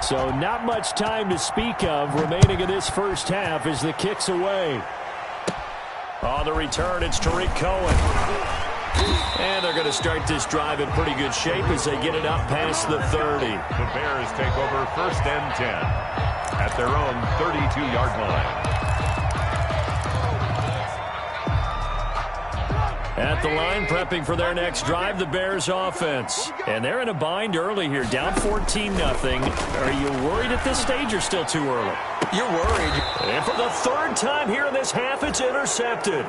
So not much time to speak of remaining in this first half as the kick's away. On the return, it's Tariq Cohen. And they're going to start this drive in pretty good shape as they get it up past the 30. The Bears take over 1st and 10 at their own 32-yard line. At the line, prepping for their next drive, the Bears offense. And they're in a bind early here, down 14-0. Are you worried at this stage or still too early? You're worried. And for the 3rd time here in this half, it's intercepted.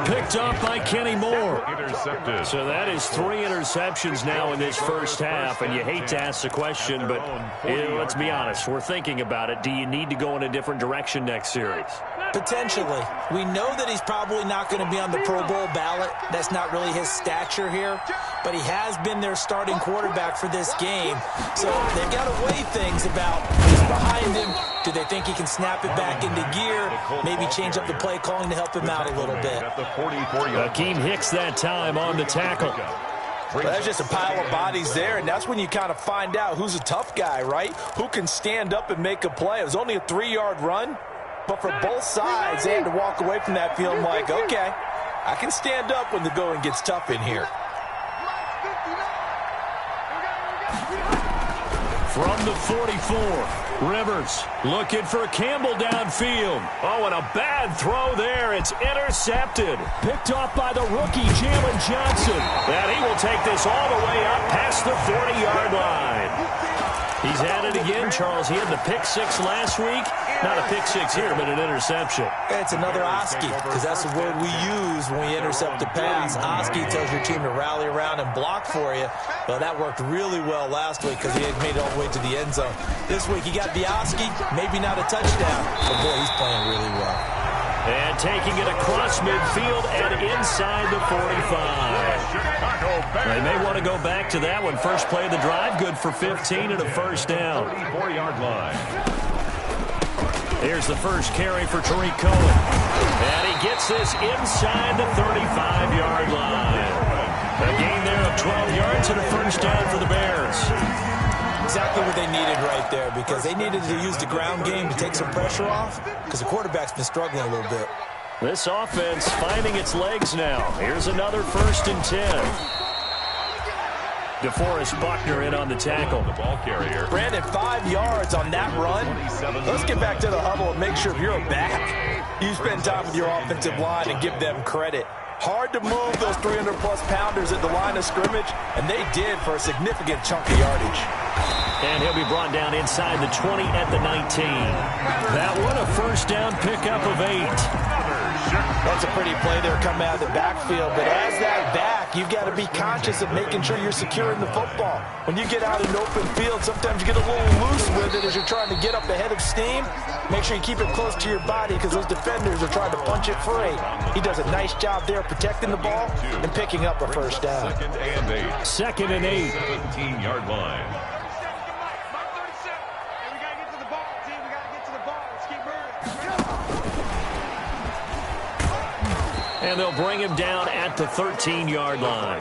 Picked up by Kenny Moore. Intercepted. So that is 3 interceptions now in this first half. And you hate to ask the question, but let's be honest. We're thinking about it. Do you need to go in a different direction next series? Potentially. We know that he's probably not going to be on the Pro Bowl ballot. That's not really his stature here. But he has been their starting quarterback for this game. So they've got to weigh things about who's behind him. Do they think he can snap it back into gear? Maybe change up the play calling to help him out a little bit. Akeem Hicks that time on the tackle. Well, that's just a pile of bodies there, and that's when you kind of find out who's a tough guy, right? Who can stand up and make a play. It was only a 3-yard run, but for both sides, they had to walk away from that feeling like, okay, I can stand up when the going gets tough in here. From the 44. Rivers looking for Campbell downfield. Oh, and a bad throw there. It's intercepted. Picked off by the rookie, Jalen Johnson. And he will take this all the way up past the 40-yard line. He's at it again, Charles. He had the pick 6 last week. Not a pick 6 here, but an interception. It's another Oski, because that's the word we use when we intercept a pass. Oski tells your team to rally around and block for you. Well, that worked really well last week because he had made it all the way to the end zone. This week, he got the Oski, maybe not a touchdown, but boy, he's playing really well. And taking it across midfield and inside the 45. They may want to go back to that one. First play of the drive, good for 15 and a first down. 34-yard line. Here's the first carry for Tariq Cohen. And he gets this inside the 35-yard line. A gain there of 12 yards and a first down for the Bears. Exactly what they needed right there, because they needed to use the ground game to take some pressure off, because the quarterback's been struggling a little bit. This offense finding its legs now. Here's another 1st and 10. DeForest Buckner in on the tackle. The ball carrier. Brandon, 5 yards on that run. Let's get back to the huddle and make sure if you're a back, you spend time with your offensive line and give them credit. Hard to move those 300-plus pounders at the line of scrimmage, and they did for a significant chunk of yardage. And he'll be brought down inside the 20 at the 19. That one a first down pickup of 8. That's a pretty play there coming out of the backfield, but as that back, you've got to be conscious of making sure you're securing the football. When you get out in open field, sometimes you get a little loose with it as you're trying to get up ahead of steam. Make sure you keep it close to your body because those defenders are trying to punch it free. He does a nice job there protecting the ball and picking up a first down. 2nd and 8. 2nd and 8. 17-yard line. And they'll bring him down at the 13-yard line.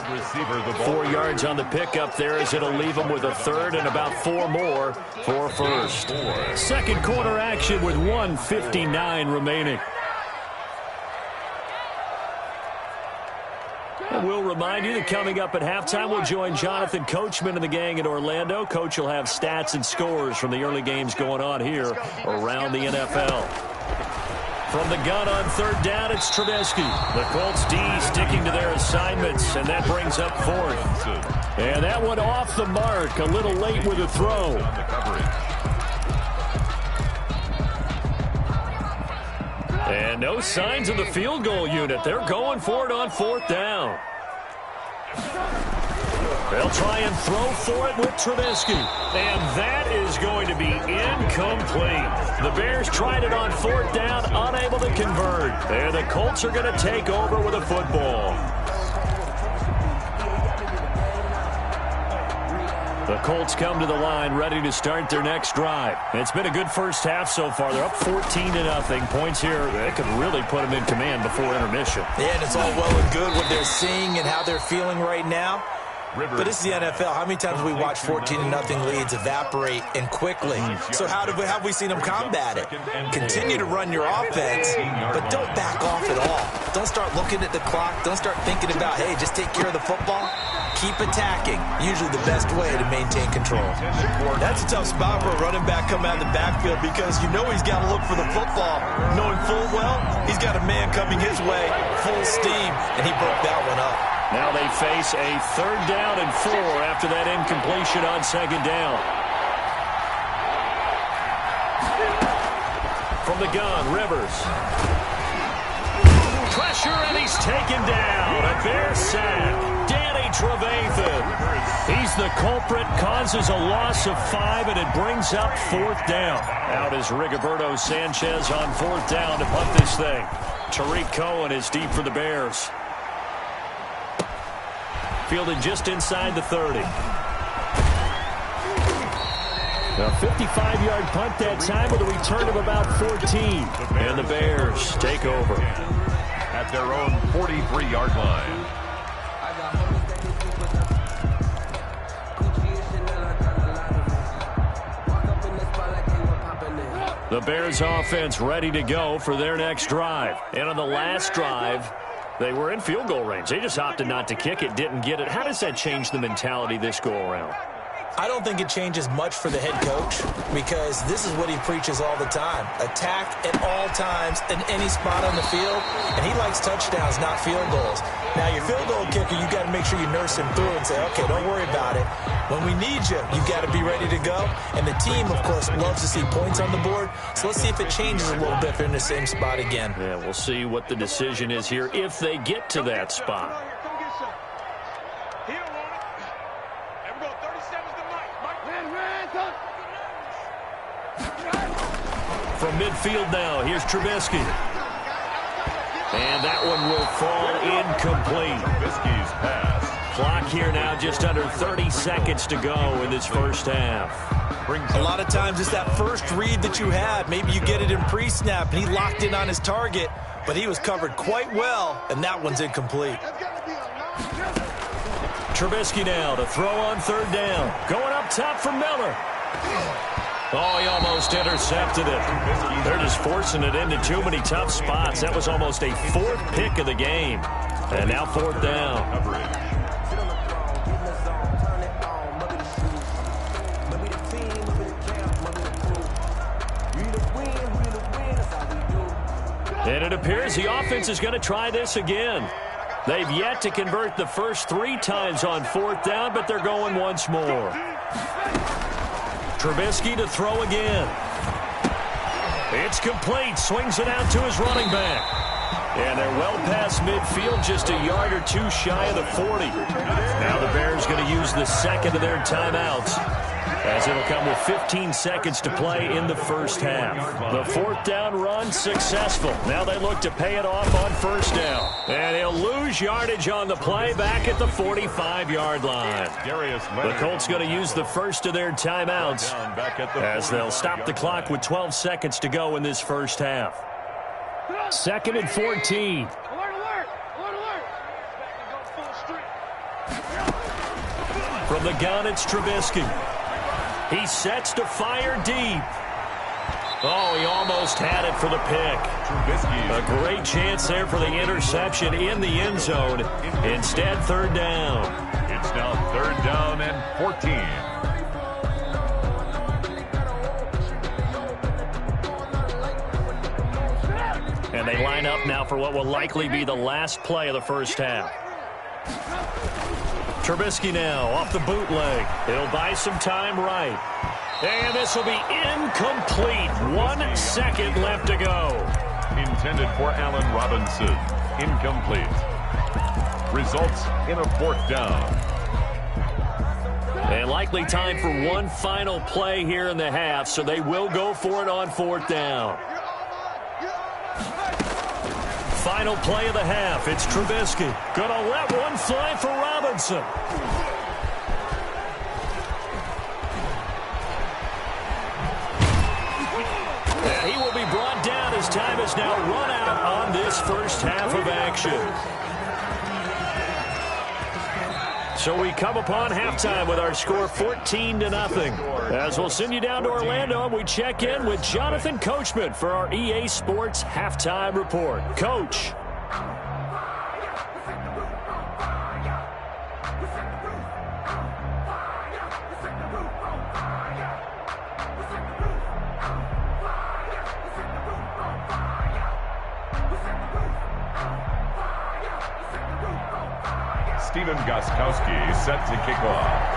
4 yards on the pickup there as it'll leave him with a 3rd and about 4 more for first. Second quarter action with 1:59 remaining. And we'll remind you that coming up at halftime, we'll join Jonathan Coachman and the gang in Orlando. Coach will have stats and scores from the early games going on here around the NFL. From the gun on 3rd down, it's Trubisky. The Colts D sticking to their assignments, and that brings up 4th. And that one off the mark, a little late with a throw. And no signs of the field goal unit. They're going for it on 4th down. They'll try and throw for it with Trubisky. And that is going to be incomplete. The Bears tried it on 4th down, unable to convert. And the Colts are going to take over with a football. The Colts come to the line ready to start their next drive. It's been a good first half so far. They're up 14-0. Points here, they could really put them in command before intermission. Yeah, and it's all well and good what they're seeing and how they're feeling right now. But this is the NFL. How many times have we watched 14-0 leads evaporate and quickly? So how have we seen them combat it? Continue to run your offense, but don't back off at all. Don't start looking at the clock. Don't start thinking about, hey, just take care of the football. Keep attacking. Usually the best way to maintain control. That's a tough spot for a running back coming out of the backfield because you know he's got to look for the football, knowing full well he's got a man coming his way, full steam, and he broke that one up. Now they face a 3rd down and 4 after that incompletion on 2nd down. From the gun, Rivers. Pressure, and he's taken down. A Bear sack. Trevathan. He's the culprit, causes a loss of 5, and it brings up 4th down. Out is Rigoberto Sanchez on 4th down to punt this thing. Tariq Cohen is deep for the Bears. Fielded just inside the 30. A 55-yard punt that time with a return of about 14. And the Bears take over at their own 43-yard line. The Bears offense ready to go for their next drive. And on the last drive, they were in field goal range. They just opted not to kick it, didn't get it. How does that change the mentality this go around? I don't think it changes much for the head coach because this is what he preaches all the time. Attack at all times in any spot on the field, and he likes touchdowns, not field goals. Now, your field goal kicker, you got to make sure you nurse him through and say, okay, don't worry about it. When we need you, you got to be ready to go. And the team, of course, loves to see points on the board. So let's see if it changes a little bit if they're in the same spot again. Yeah, we'll see what the decision is here if they get to that spot. From midfield now, here's Trubisky. And that one will fall incomplete. Trubisky's pass. Clock here now, just under 30 seconds to go in this first half. A lot of times it's that first read that you had. Maybe you get it in pre-snap, and he locked in on his target, but he was covered quite well, and that one's incomplete. Trubisky now to throw on 3rd down. Going up top for Miller. Oh, he almost intercepted it. They're just forcing it into too many tough spots. That was almost a 4th pick of the game. And now 4th down. And it appears the offense is going to try this again. They've yet to convert the first 3 times on 4th down, but they're going once more. Trubisky to throw again. It's complete. Swings it out to his running back. And they're well past midfield, just a yard or 2 shy of the 40. Now the Bears going to use the 2nd of their timeouts, as it'll come with 15 seconds to play in the first half. The 4th down run successful. Now they look to pay it off on 1st down. And he'll lose yardage on the play back at the 45-yard line. The Colts going to use the first of their timeouts as they'll stop the clock with 12 seconds to go in this first half. 2nd and 14. From the gun, it's Trubisky. He sets to fire deep. Oh, he almost had it for the pick. A great chance there for the interception in the end zone. Instead, 3rd down. It's now 3rd down and 14. And they line up now for what will likely be the last play of the first half. Trubisky now off the bootleg. He'll buy some time right. And this will be incomplete. 1 second left to go. Intended for Allen Robinson. Incomplete. Results in a 4th down. And likely time for one final play here in the half, so they will go for it on 4th down. Final play of the half. It's Trubisky. Gonna let one fly for Robinson. And he will be brought down as time is now run out on this first half of action. So we come upon halftime with our score 14-0. As we'll send you down to Orlando, and we check in with Jonathan Coachman for our EA Sports Halftime Report. Coach. Steven Gostkowski set to kick off.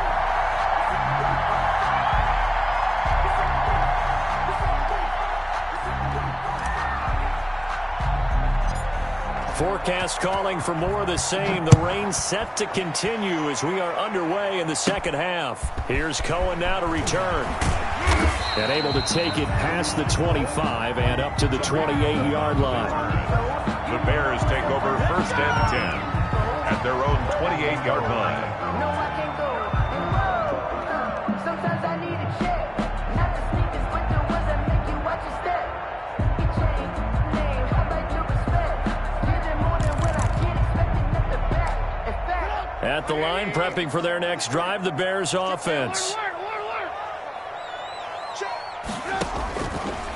Forecast calling for more of the same. The rain set to continue as we are underway in the second half. Here's Cohen now to return. And able to take it past the 25 and up to the 28-yard line. The Bears take over 1st and 10. At their own 28-yard line. No, I can't go. Sometimes I need a check. Not the sneakers, but the ones that make you watch your step. You change name, I like your respect. Give them more than what I can't expect enough to back. In fact, at the line, prepping for their next drive, the Bears offense.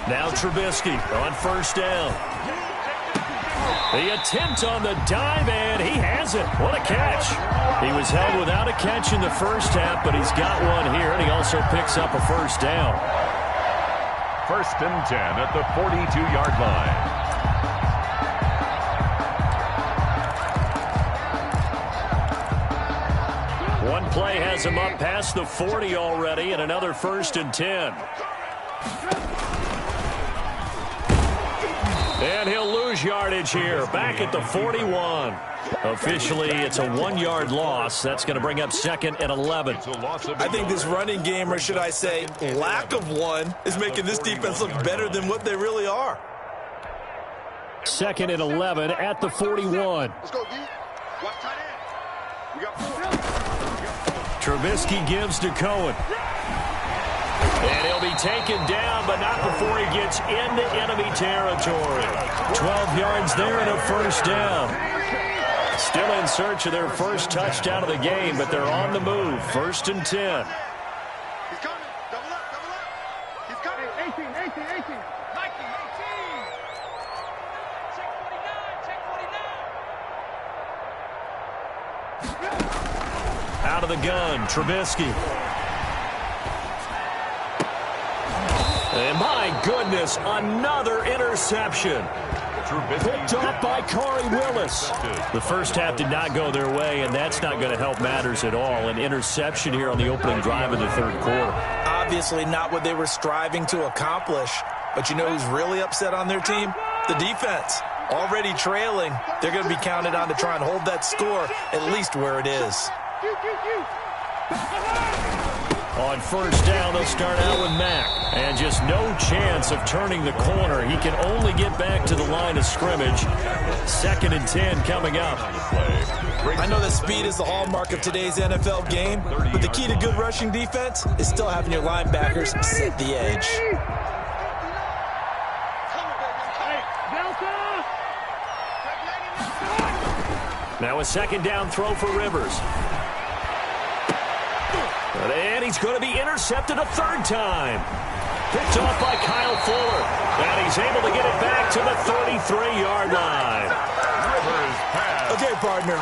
Now Trubisky on 1st down. The attempt on the dive, and he has it. What a catch. He was held without a catch in the first half, but he's got one here, and he also picks up a 1st down. 1st and 10 at the 42-yard line. One play has him up past the 40 already, and another 1st and 10. And he'll lose yardage here, back at the 41. Officially, it's a 1-yard loss. That's going to bring up 2nd and 11. I think this running game, or should I say lack of one, is making this defense look better than what they really are. 2nd and 11 at the 41. Let's go, D. Watch tight end. We got 4. Trubisky gives to Cohen. And he'll be taken down, but not before he gets into enemy territory. 12 yards there and a 1st down. Still in search of their first touchdown of the game, but they're on the move. 1st and 10. He's coming. Double up, double up. He's coming. 18. Mikey, 18. Check 49. Out of the gun, Trubisky. And my goodness, another interception. Picked off by Corey Willis. The first half did not go their way, and that's not going to help matters at all. An interception here on the opening drive of the 3rd quarter. Obviously not what they were striving to accomplish. But you know who's really upset on their team? The defense. Already trailing. They're going to be counted on to try and hold that score at least where it is. On 1st down, they'll start out with Mack. And just no chance of turning the corner. He can only get back to the line of scrimmage. 2nd and 10 coming up. I know that speed is the hallmark of today's NFL game, but the key to good rushing defense is still having your linebackers set the edge. Now a 2nd down throw for Rivers. And he's going to be intercepted a 3rd time. Picked off by Kyle Fuller. And he's able to get it back to the 33-yard line. Okay, partner.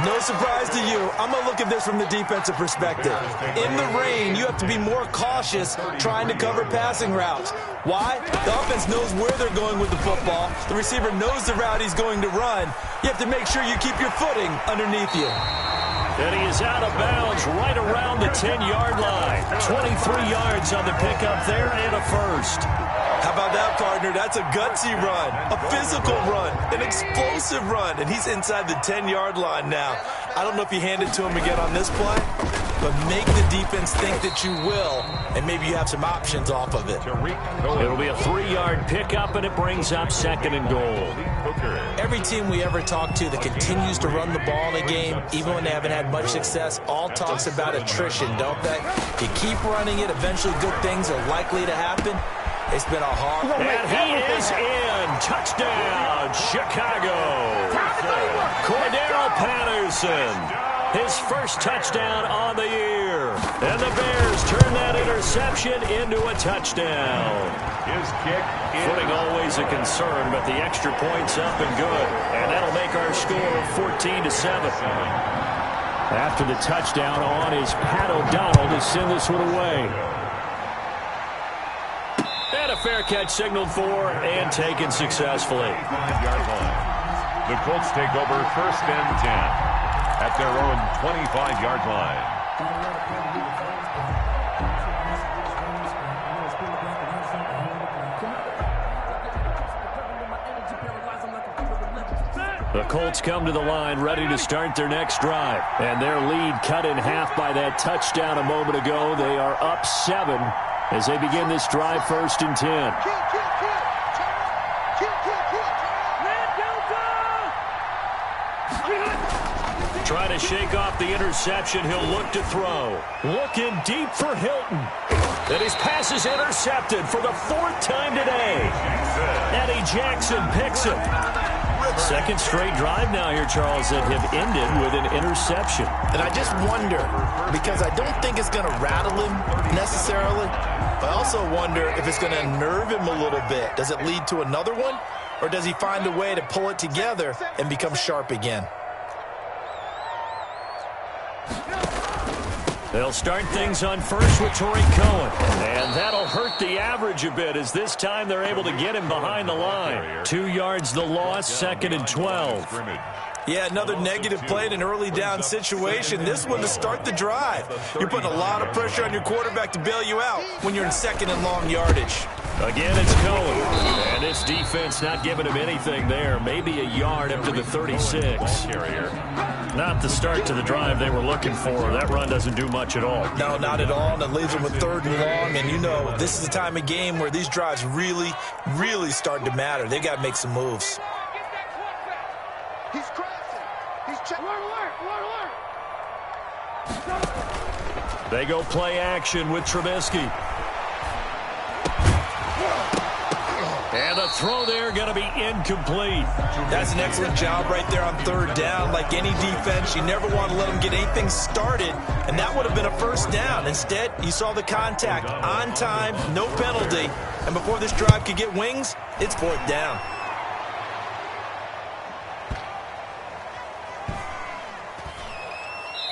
No surprise to you. I'm going to look at this from the defensive perspective. In the rain, you have to be more cautious trying to cover passing routes. Why? The offense knows where they're going with the football. The receiver knows the route he's going to run. You have to make sure you keep your footing underneath you. And he is out of bounds right around the 10-yard line. 23 yards on the pickup there and a 1st. How about that, partner? That's a gutsy run, a physical run, an explosive run, and he's inside the 10-yard line now. I don't know if you hand it to him again on this play, but make the defense think that you will, and maybe you have some options off of it. It'll be a 3-yard pickup, and it brings up 2nd and goal. Every team we ever talk to that continues to run the ball in a game, even when they haven't had much success, all talks about attrition, don't they? If you keep running it, eventually good things are likely to happen. It's been a hard... And he is in. Touchdown, Chicago. Cordero Patterson. His first touchdown on the year. And the Bears turn that interception into a touchdown. His kick. Footing always a concern, but the extra point's up and good. And that'll make our score 14-7. After the touchdown on is Pat O'Donnell to send this one away. And a fair catch signaled for and taken successfully. 5-yard line. The Colts take over 1st and 10 at their own 25-yard line. The Colts come to the line ready to start their next drive. And their lead cut in half by that touchdown a moment ago. They are up 7 as they begin this drive 1st and 10. Trying to shake off the interception. He'll look to throw. Looking deep for Hilton. And his pass is intercepted for the 4th time today. Eddie Jackson picks it. Second straight drive now here, Charles, that have ended with an interception. And I just wonder, because I don't think it's going to rattle him necessarily, but I also wonder if it's going to unnerve him a little bit. Does it lead to another one? Or does he find a way to pull it together and become sharp again? They'll start things on first with Torrey Cohen. And that'll hurt the average a bit as this time they're able to get him behind the line. 2 yards the loss, 2nd and 12. Yeah, another negative play in an early down situation. This one to start the drive. You're putting a lot of pressure on your quarterback to bail you out when you're in 2nd and long yardage. Again, it's Cohen. And this defense not giving him anything there. Maybe a yard up to the 36. Not the start to the drive they were looking for. That run doesn't do much at all. No, not at all. And it leaves them with 3rd and long. And you know, this is the time of game where these drives really, really start to matter. They got to make some moves. He's crossing. He's checking. They go play action with Trubisky. And the throw there going to be incomplete. That's an excellent job right there on 3rd down. Like any defense, you never want to let them get anything started, and that would have been a 1st down. Instead, you saw the contact on time, no penalty, and before this drive could get wings, it's 4th down.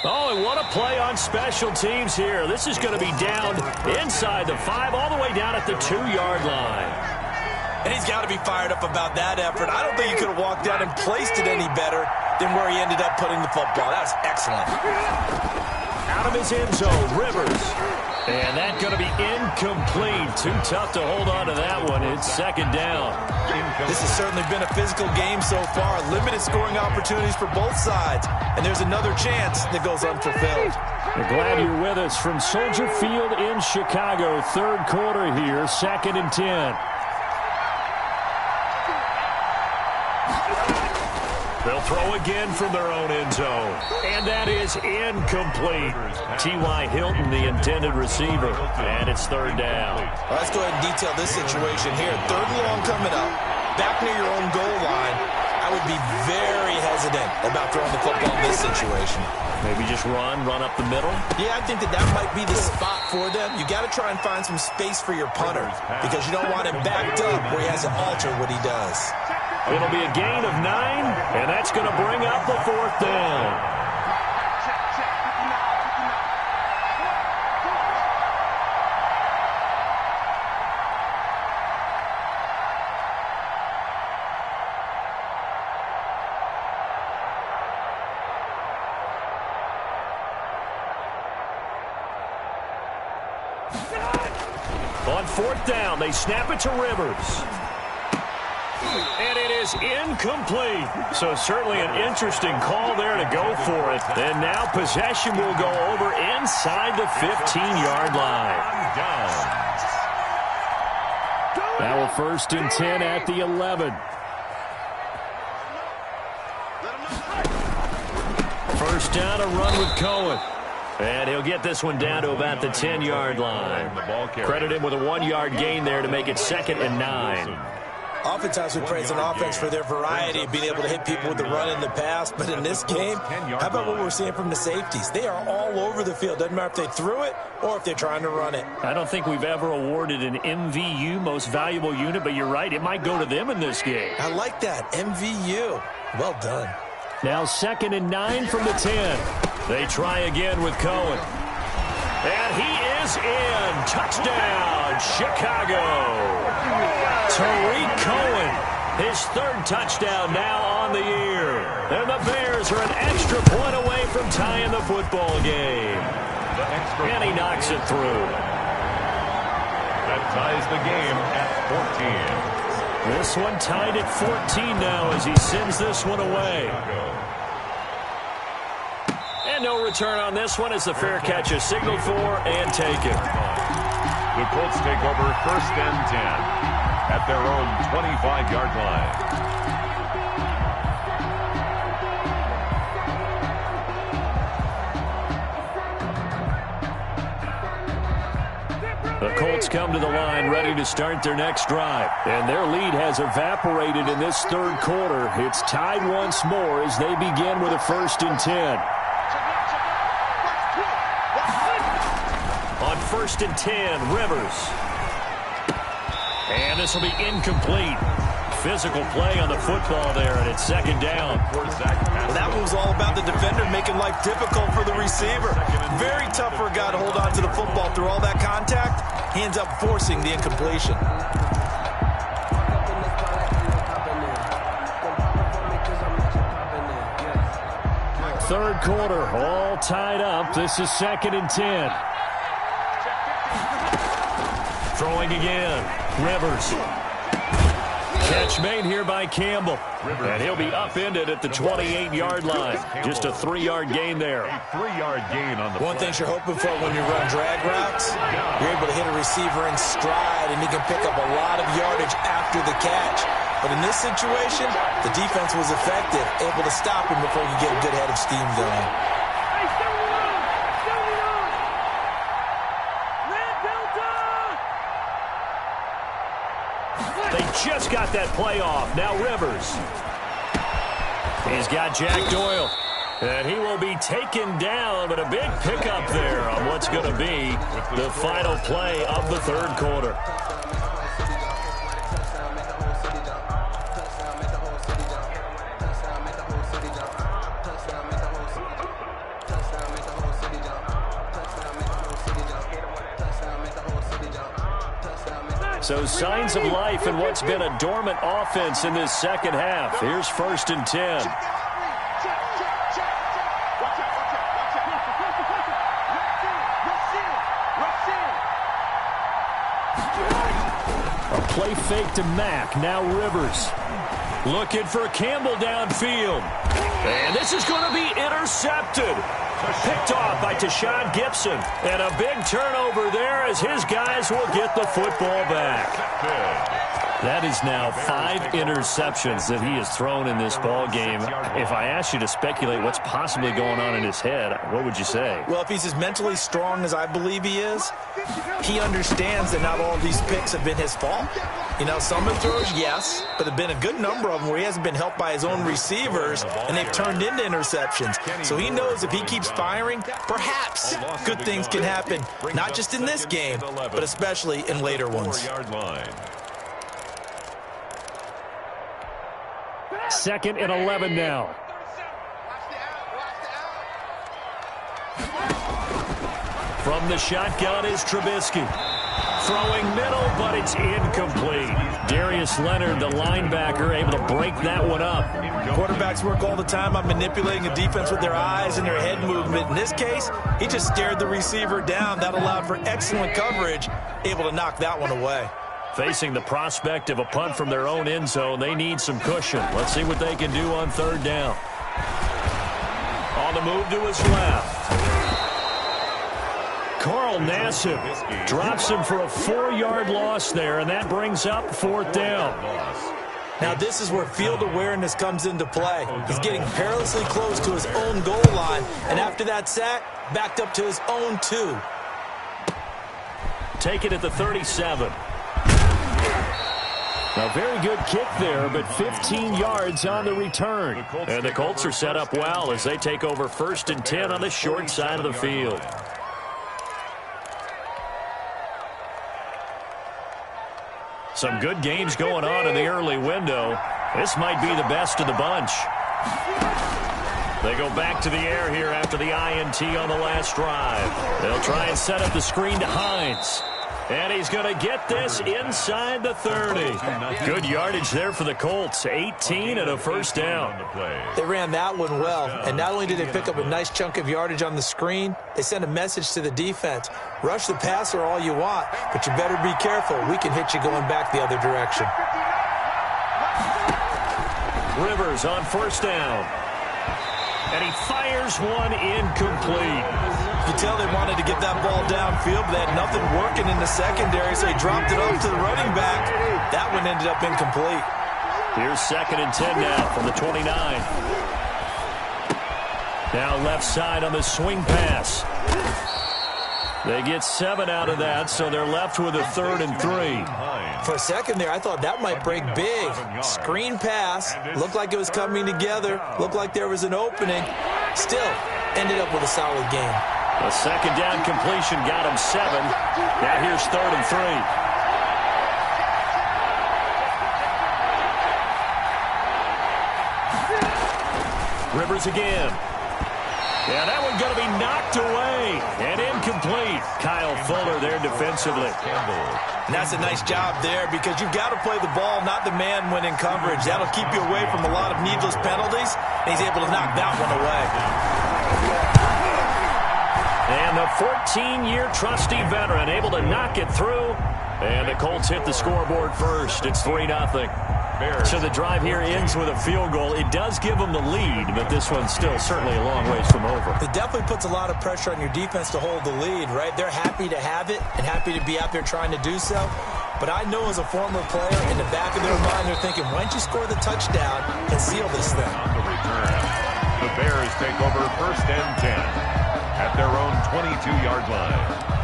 Oh, and what a play on special teams here. This is going to be down inside the 5, all the way down at the 2-yard line. And he's got to be fired up about that effort. I don't think he could have walked out and placed it any better than where he ended up putting the football. That was excellent. Out of his end zone, Rivers. And that's going to be incomplete. Too tough to hold on to that one. It's 2nd down. This has certainly been a physical game so far. Limited scoring opportunities for both sides. And there's another chance that goes unfulfilled. We're glad you're with us from Soldier Field in Chicago. 3rd quarter here, 2nd and 10. They'll throw again from their own end zone. And that is incomplete. T.Y. Hilton, the intended receiver. And it's 3rd down. Well, let's go ahead and detail this situation here. 3rd and long coming up. Back near your own goal line. I would be very hesitant about throwing the football in this situation. Maybe just run up the middle? Yeah, I think that might be the spot for them. You got to try and find some space for your punter because you don't want him backed up where he has to alter what he does. It'll be a gain of 9, and that's going to bring up the 4th down. On 4th down, they snap it to Rivers. And it is incomplete. So certainly an interesting call there to go for it. And now possession will go over inside the 15-yard line. Now a 1st and 10 at the 11. 1st down, a run with Cohen. And he'll get this one down to about the 10-yard line. Credit him with a 1-yard gain there to make it 2nd and 9. Oftentimes we praise an offense for their variety of being able to hit people with the run in the pass, but in this game, how about what we're seeing from the safeties? They are all over the field. Doesn't matter if they threw it or if they're trying to run it. I don't think we've ever awarded an MVU, most valuable unit, but you're right, it might go to them in this game. I like that, MVU. Well done. Now 2nd and 9 from the 10. They try again with Cohen. And he is in. Touchdown, Chicago. Tariq Cohen, his 3rd touchdown now on the year. And the Bears are an extra point away from tying the football game. And he knocks it through. That ties the game at 14. This one tied at 14 now as he sends this one away. And no return on this one as the fair catch is signaled for and taken. The Colts take over 1st and 10 at their own 25-yard line. The Colts come to the line ready to start their next drive. And their lead has evaporated in this 3rd quarter. It's tied once more as they begin with a 1st and 10. On 1st and 10, Rivers. And this will be incomplete. Physical play on the football there, and it's 2nd down. Well, that one was all about the defender making life difficult for the receiver. Very tough for a guy to hold on to the football through all that contact. He ends up forcing the incompletion. 3rd quarter, all tied up. This is 2nd and 10. Throwing again. Rivers. Catch made here by Campbell. And he'll be upended at the 28-yard line. Just a 3-yard gain there. A 3-yard gain on the One thing you're hoping for when you run drag routes, you're able to hit a receiver in stride, and he can pick up a lot of yardage after the catch. But in this situation, the defense was effective, able to stop him before you get a good head of steam going. They just got that play off. Now Rivers. He's got Jack Doyle. And he will be taken down, but a big pickup there on what's going to be the final play of the 3rd quarter. So signs of life in what's been a dormant offense in this 2nd half. Here's 1st and 10. A play fake to Mack. Now Rivers. Looking for Campbell downfield. And this is going to be intercepted. Picked off by Tashawn Gibson. And a big turnover there as his guys will get the football back. That is now 5 interceptions that he has thrown in this ball game. If I asked you to speculate what's possibly going on in his head, what would you say? Well, if he's as mentally strong as I believe he is, he understands that not all of these picks have been his fault. You know, some of the throws, yes, but there have been a good number of them where he hasn't been helped by his own receivers, and they've turned into interceptions. So he knows if he keeps firing, perhaps good things can happen, not just in this game, but especially in later ones. 2nd and 11 now. From the shotgun is Trubisky. Throwing middle, but it's incomplete. Darius Leonard, the linebacker, able to break that one up. Quarterbacks work all the time on manipulating a defense with their eyes and their head movement. In this case, he just stared the receiver down. That allowed for excellent coverage, able to knock that one away. Facing the prospect of a punt from their own end zone, they need some cushion. Let's see what they can do on 3rd down. On the move to his left. Carl Nassib drops him for a 4-yard loss there, and that brings up 4th down. Now this is where field awareness comes into play. He's getting perilously close to his own goal line, and after that sack, backed up to his own 2. Take it at the 37. A very good kick there, but 15 yards on the return. And the Colts are set up well as they take over 1st and 10 on the short side of the field. Some good games going on in the early window. This might be the best of the bunch. They go back to the air here after the INT on the last drive. They'll try and set up the screen to Hines. And he's going to get this inside the 30. Good yardage there for the Colts. 18 and a first down. They ran that one well. And not only did they pick up a nice chunk of yardage on the screen, they sent a message to the defense. Rush the passer all you want, but you better be careful. We can hit you going back the other direction. Rivers on 1st down. And he fires one incomplete. You can tell they wanted to get that ball downfield, but they had nothing working in the secondary, so he dropped it off to the running back. That one ended up incomplete. Here's 2nd and 10 now from the 29. Now left side on the swing pass. They get 7 out of that, so they're left with a 3rd and 3. For a second there, I thought that might break big. Screen pass. Looked like it was coming together. Looked like there was an opening. Still, ended up with a solid game. A 2nd down completion got him 7. Now here's 3rd and 3. Rivers again. Yeah, that one's going to be knocked away and incomplete. Kyle Fuller there defensively. And that's a nice job there because you've got to play the ball, not the man when in coverage. That'll keep you away from a lot of needless penalties, and he's able to knock that one away. And the 14-year trusty veteran able to knock it through. And the Colts hit the scoreboard first. It's 3-0. So the drive here ends with a field goal. It does give them the lead, but this one's still certainly a long ways from over. It definitely puts a lot of pressure on your defense to hold the lead, right? They're happy to have it and happy to be out there trying to do so. But I know as a former player, in the back of their mind, they're thinking, why don't you score the touchdown and seal this thing? On the return, the Bears take over 1st and 10 at their own 22-yard line.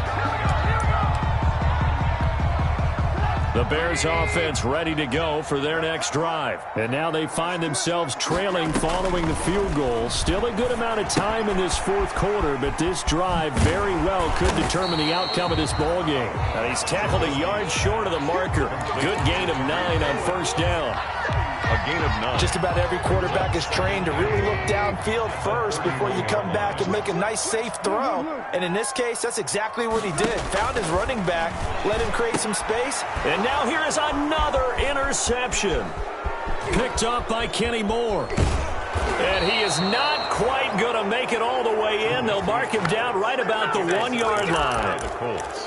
The Bears offense ready to go for their next drive. And now they find themselves trailing following the field goal. Still a good amount of time in this 4th quarter, but this drive very well could determine the outcome of this ball game. And he's tackled a yard short of the marker. Good gain of 9 on 1st down. A gain of 9. Just about every quarterback is trained to really look downfield first before you come back and make a nice, safe throw. And in this case, that's exactly what he did. Found his running back, let him create some space. And now here is another interception. Picked up by Kenny Moore. And he is not quite going to make it all the way in. They'll mark him down right about the 1-yard line.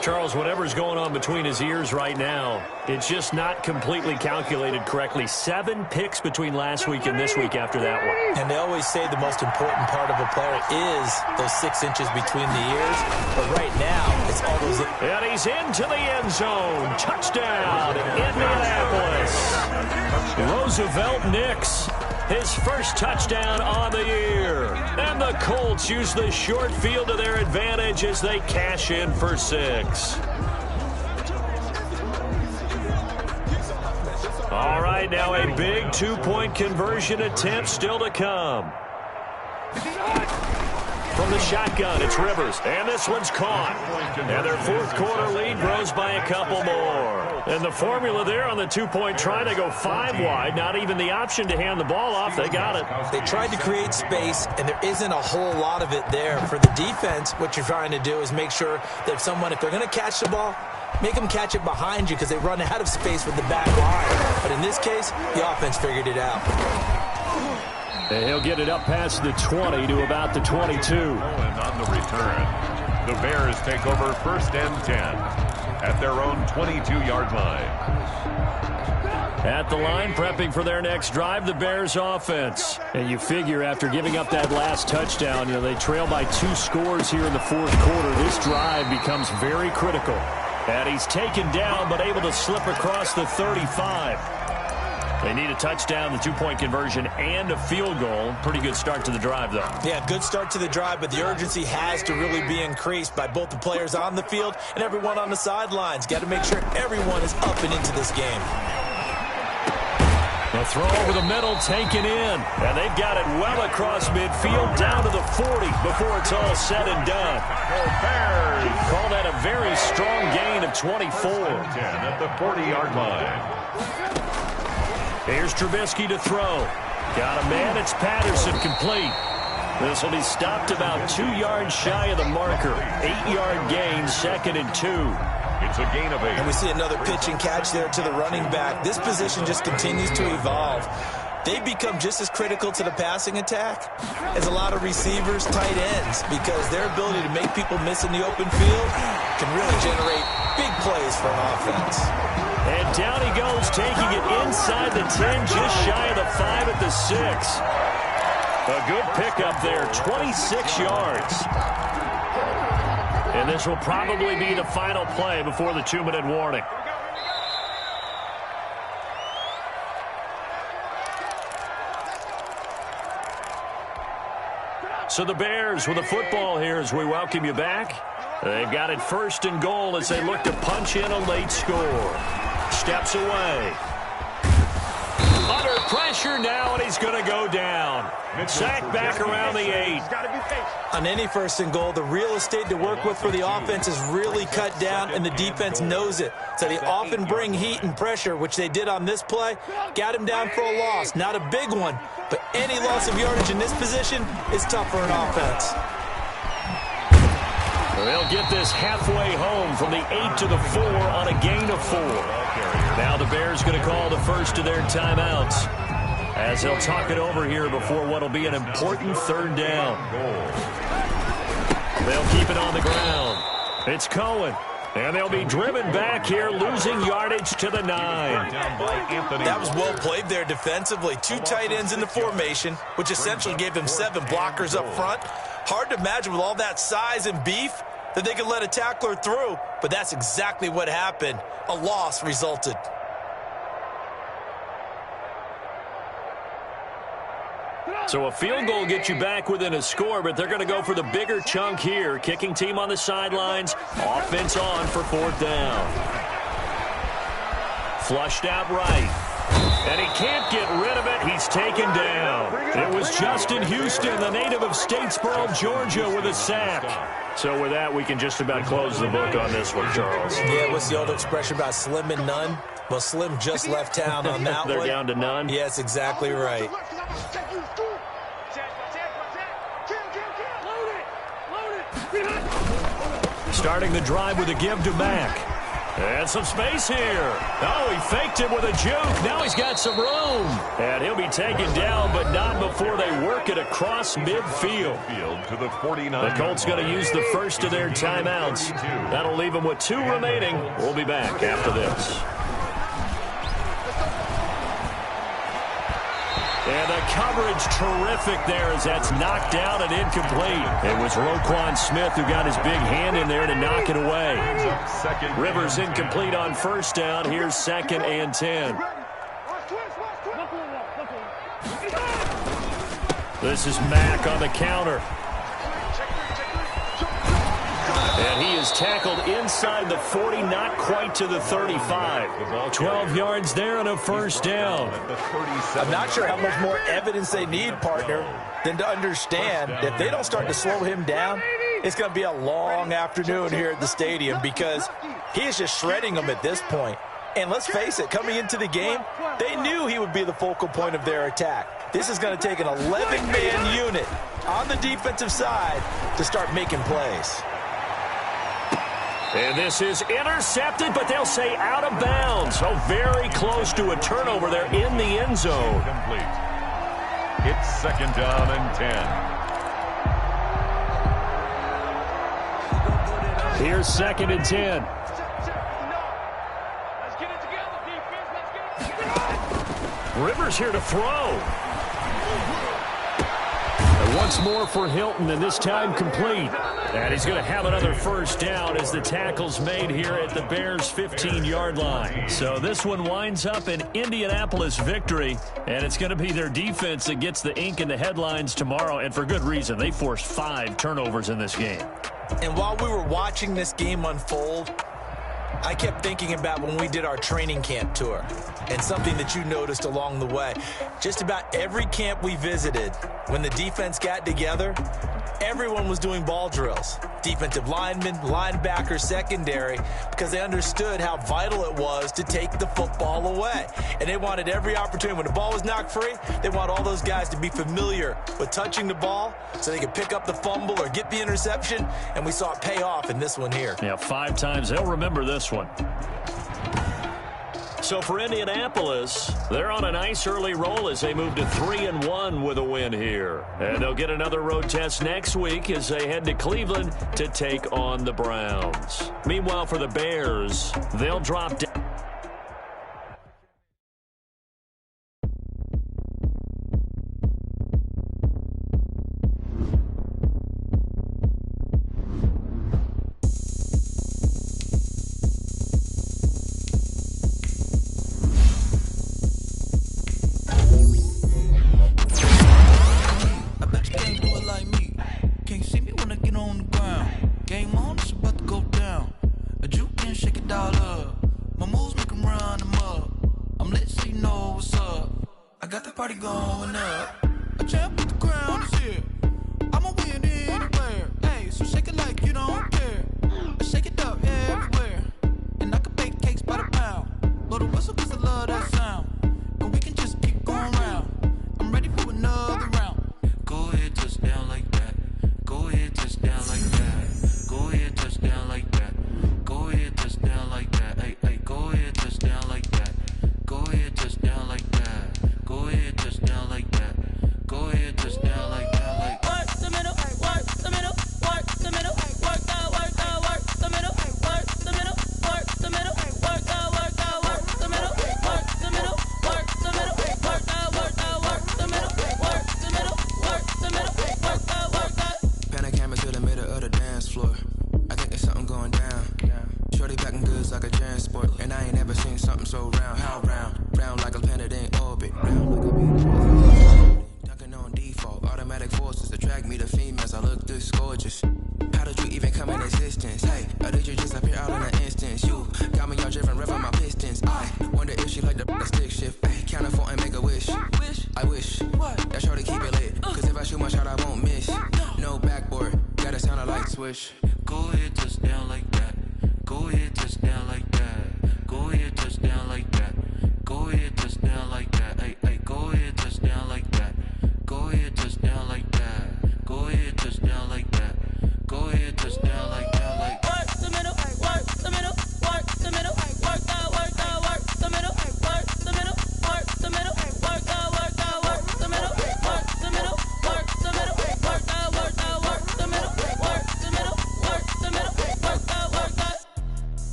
Charles, whatever's going on between his ears right now, it's just not completely calculated correctly. 7 picks between last week and this week after that one. And they always say the most important part of a player is those 6 inches between the ears. But right now, it's all those... And he's into the end zone. Touchdown, Indianapolis. Roosevelt Nix. His first touchdown on the year. And the Colts use the short field to their advantage as they cash in for 6. All right, now a big 2-point conversion attempt still to come. From the shotgun, it's Rivers. And this one's caught. And their 4th quarter lead grows by a couple more. And the formula there on the 2-point try to go 5 wide. Not even the option to hand the ball off. They got it. They tried to create space, and there isn't a whole lot of it there. For the defense, what you're trying to do is make sure that if they're going to catch the ball, make them catch it behind you because they run out of space with the back line. But in this case, the offense figured it out. And he'll get it up past the 20 to about the 22. And on the return, the Bears take over 1st and 10 at their own 22-yard line. At the line, prepping for their next drive, the Bears offense. And you figure after giving up that last touchdown, they trail by 2 scores here in the 4th quarter. This drive becomes very critical. And he's taken down, but able to slip across the 35. They need a touchdown, the 2-point conversion, and a field goal. Pretty good start to the drive, though. Yeah, good start to the drive, but the urgency has to really be increased by both the players on the field and everyone on the sidelines. Got to make sure everyone is up and into this game. The throw over the middle, taken in. And they've got it well across midfield, down to the 40 before it's all said and done. Call that a very strong gain of 24. 10 at the 40-yard line. Here's Trubisky to throw. Got a man, it's Patterson, complete. This will be stopped about 2 yards shy of the marker. 8-yard gain, 2nd and 2. It's a gain of 8. And we see another pitch and catch there to the running back. This position just continues to evolve. They become just as critical to the passing attack as a lot of receivers, tight ends, because their ability to make people miss in the open field can really generate big plays for an offense. And down he goes, taking it inside the 10, just shy of the 5 at the 6. A good pickup there, 26 yards. And this will probably be the final play before the 2-minute warning. So the Bears with the football here as we welcome you back. They've got it 1st and goal as they look to punch in a late score. Steps away. Under pressure now, and he's going to go down. Sack back around the 8. On any 1st and goal, the real estate to work with for the offense is really cut down, and the defense knows it. So they often bring heat and pressure, which they did on this play. Got him down for a loss. Not a big one, but any loss of yardage in this position is tough for an offense. They'll get this halfway home from the 8 to the 4 on a gain of 4. Now the Bears going to call the first of their timeouts as they'll talk it over here before what will be an important 3rd down. They'll keep it on the ground. It's Cohen. And they'll be driven back here, losing yardage to the 9. That was well played there defensively. 2 tight ends in the formation, which essentially gave them 7 blockers up front. Hard to imagine with all that size and beef that they could let a tackler through, but that's exactly what happened. A loss resulted. So a field goal gets you back within a score, but they're going to go for the bigger chunk here. Kicking team on the sidelines. Offense on for 4th down. Flushed out right. And he can't get rid of it. He's taken down. It was Justin Houston, the native of Statesboro, Georgia, with a sack. So with that, we can just about close the book on this one, Charles. Yeah, what's the old expression about slim and none? Well, Slim just left town on that They're one. down to none? Yes, exactly right. Starting the drive with a give to Mack. And some space here. Oh, he faked it with a juke. Now he's got some room. And he'll be taken down, but not before they work it across midfield. To the 49. The Colts going to use the first of their timeouts. That'll leave them with 2 remaining. We'll be back after this. And the coverage terrific there as that's knocked down and incomplete. It was Roquan Smith who got his big hand in there to knock it away. Rivers incomplete on 1st down. Here's 2nd and 10. This is Mack on the counter. And he is tackled inside the 40, not quite to the 35. 12 yards there and a 1st down. I'm not sure how much more evidence they need, partner, than to understand that if they don't start to slow him down, it's going to be a long afternoon here at the stadium because he is just shredding them at this point. And let's face it, coming into the game, they knew he would be the focal point of their attack. This is going to take an 11-man unit on the defensive side to start making plays. And this is intercepted, but they'll say out of bounds. So very close to a turnover there in the end zone. Complete. It's 2nd down and 10. Here's 2nd and 10. Rivers here to throw. And once more for Hilton, and this time complete. And he's going to have another 1st down as the tackle's made here at the Bears' 15-yard line. So this one winds up an Indianapolis victory, and it's going to be their defense that gets the ink in the headlines tomorrow, and for good reason. They forced 5 turnovers in this game. And while we were watching this game unfold, I kept thinking about when we did our training camp tour and something that you noticed along the way. Just about every camp we visited, when the defense got together, everyone was doing ball drills. Defensive linemen, linebackers, secondary, because they understood how vital it was to take the football away. And they wanted every opportunity. When the ball was knocked free, they want all those guys to be familiar with touching the ball so they could pick up the fumble or get the interception, and we saw it pay off in this one here. Yeah, 5 times. They'll remember this one. So for Indianapolis, they're on a nice early roll as they move to 3-1 with a win here. And they'll get another road test next week as they head to Cleveland to take on the Browns. Meanwhile, for the Bears, they'll drop down.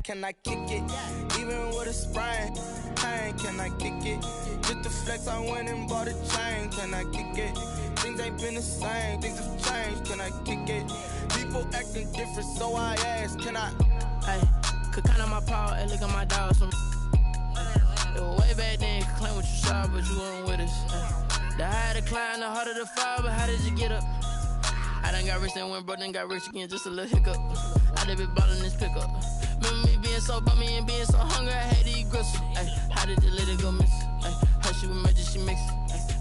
Can I kick it? Even with a sprain, pain, can I kick it? Just to flex, I went and bought a chain. Can I kick it? Things ain't been the same, things have changed. Can I kick it? People acting different, so I asked, can I? Hey, could count on my power, and look at my dogs. It was way back then, could claim what you saw, but you weren't with us. The higher the climb, the harder the fall, but how did you get up? I done got rich and went broke, then got rich again, just a little hiccup. I done been ballin' this pickup. Remember me being so bummy and being so hungry, I had to eat gristle. Ay, how did you let it go miss? Ay, how she was magic, she mixed.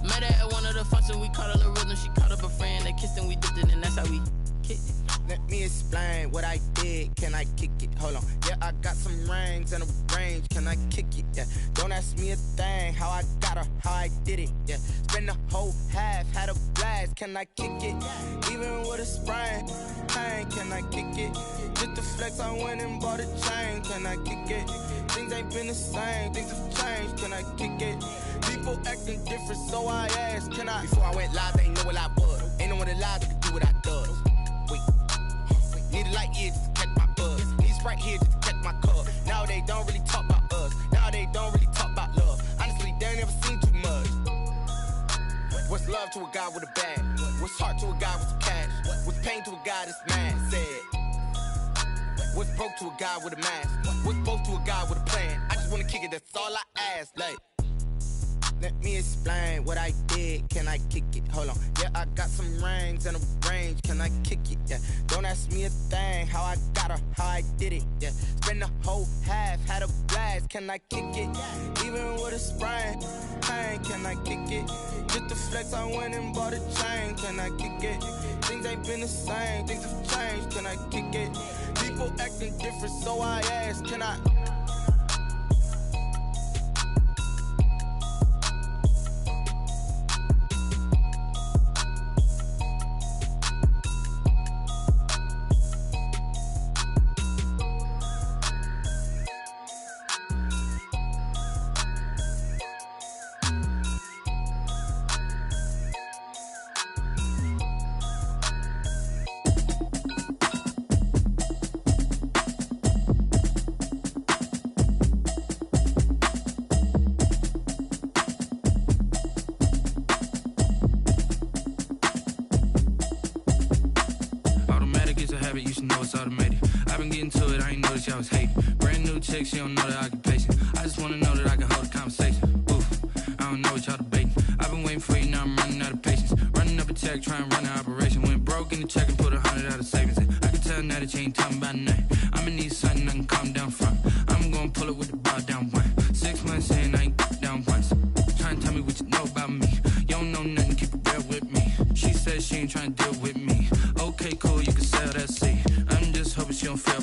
Met her at one of the functions, we caught her the rhythm. She caught up a friend, they kissed and we dipped it, and that's how we kicked it. Let me explain what I did. Can I kick it? Hold on. Yeah, I got some rings and a range. Can I kick it? Yeah. Don't ask me a thing. How I got her, how I did it. Yeah. Spend the whole half, had a blast. Can I kick it? Even with a sprain, pain. Can I kick it? Just to flex, I went and bought a chain. Can I kick it? Things ain't been the same. Things have changed. Can I kick it? People acting different, so I asked, can I? Before I went live, they ain't know what I was. Ain't no one alive that could do what I does. Wait. Need a light here just to catch my buzz. Need Sprite here just to catch my cup. Now they don't really talk about us. Now they don't really talk about love. Honestly, they ain't never seen too much. What's love to a guy with a bag? What's heart to a guy with some cash? What's pain to a guy that's mad? Said. What's broke to a guy with a mask? What's broke to a guy with a plan? I just wanna kick it, that's all I ask. Like, let me explain what I did. Can I kick it? Hold on. Yeah, I got some rings and a range. Can I kick it? Yeah. Don't ask me a thing. How I got her, how I did it. Yeah. Spend the whole half, had a blast. Can I kick it? Even with a sprain. Pain, can I kick it? Just to flex, I went and bought a chain. Can I kick it? Things ain't been the same. Things have changed. Can I kick it? People acting different, so I ask. Can I? You should know it's automated. I've been getting to it, I ain't noticed y'all was hating. Brand new chick, she don't know the occupation. I just wanna know that I can hold a conversation. Oof, I don't know what y'all debating. I've been waiting for you, now I'm running out of patience. Running up a check, trying to run an operation. Went broke in the check and put 100 out of savings. I can tell now that you ain't talking about nothing. I'ma need something I can calm down from. I'm gonna pull it with the bar down one. 6 months in, I ain't down once. Trying to tell me what you know about me. You don't know nothing, keep it real with me. She said she ain't trying to deal with me. Okay, cool, you can sell that seat. I'm just hoping she don't fail.